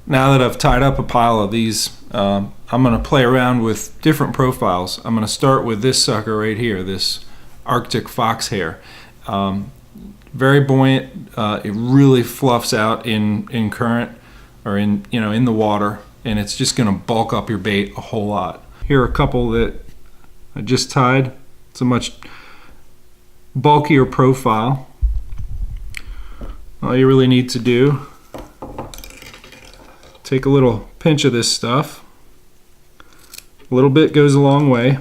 Now that I've tied up a pile of these, I'm going to play around with different profiles. I'm going to start with this sucker right here, this Arctic fox hair. Very buoyant. It really fluffs out in current, or in the water, and it's just going to bulk up your bait a whole lot. Here are a couple that I just tied. It's a much bulkier profile. All you really need to do, take a little pinch of this stuff. A little bit goes a long way.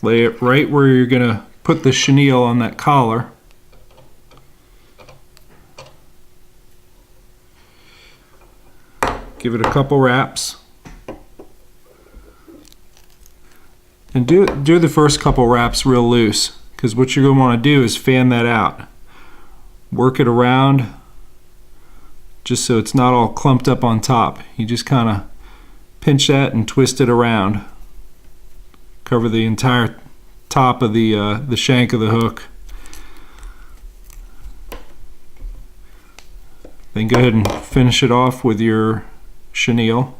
Lay it right where you're going to put the chenille on that collar. Give it a couple wraps. And do the first couple wraps real loose, because what you're going to want to do is fan that out. Work it around just so it's not all clumped up on top. You just kind of pinch that and twist it around. Cover the entire top of the shank of the hook. Then go ahead and finish it off with your chenille.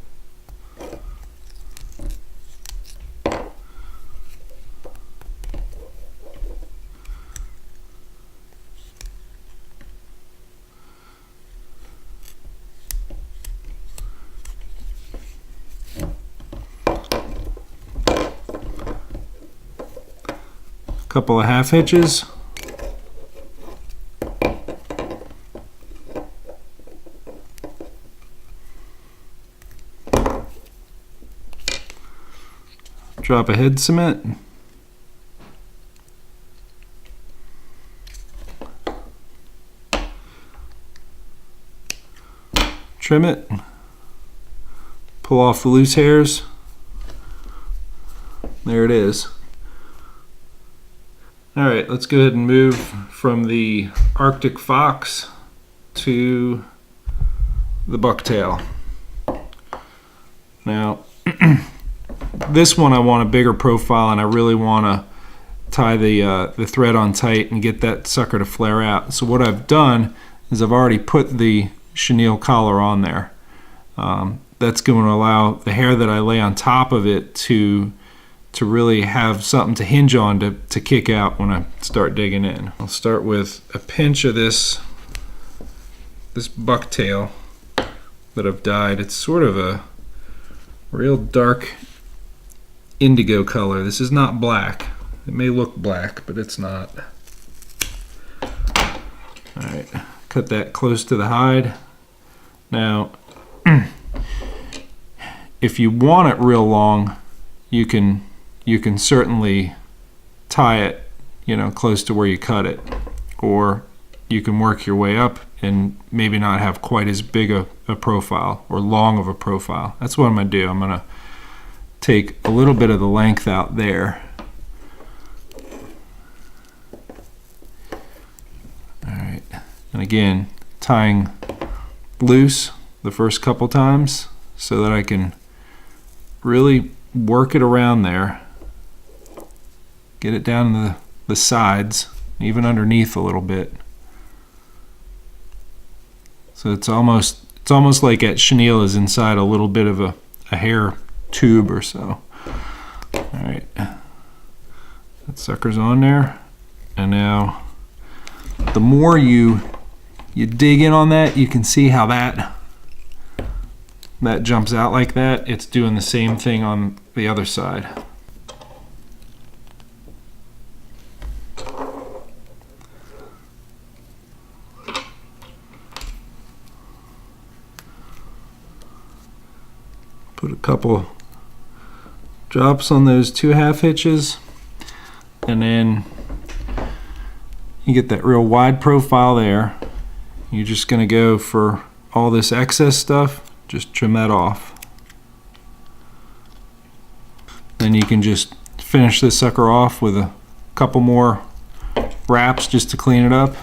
Couple of half hitches. Drop a head cement. Trim it. Pull off the loose hairs. There it is. Alright, let's go ahead and move from the Arctic fox to the bucktail. Now, this one I want a bigger profile, and I really want to tie the thread on tight and get that sucker to flare out. So what I've done is I've already put the chenille collar on there. That's going to allow the hair that I lay on top of it to really have something to hinge on to kick out when I start digging in. I'll start with a pinch of this bucktail that I've dyed. It's sort of a real dark indigo color. This is not black. It may look black, but it's not. Alright, cut that close to the hide. Now, if you want it real long, you can certainly tie it, close to where you cut it, or you can work your way up and maybe not have quite as big a profile or long of a profile. That's what I'm going to do. I'm going to take a little bit of the length out there. Alright, and again, tying loose the first couple times so that I can really work it around there. Get it down to the sides, even underneath a little bit. So it's almost like that chenille is inside a little bit of a hair tube or so. Alright, that sucker's on there. And now the more you dig in on that, you can see how that jumps out like that. It's doing the same thing on the other side. Put a couple drops on those 2 half hitches, and then you get that real wide profile there. You're just going to go for all this excess stuff, just trim that off. Then you can just finish this sucker off with a couple more wraps just to clean it up.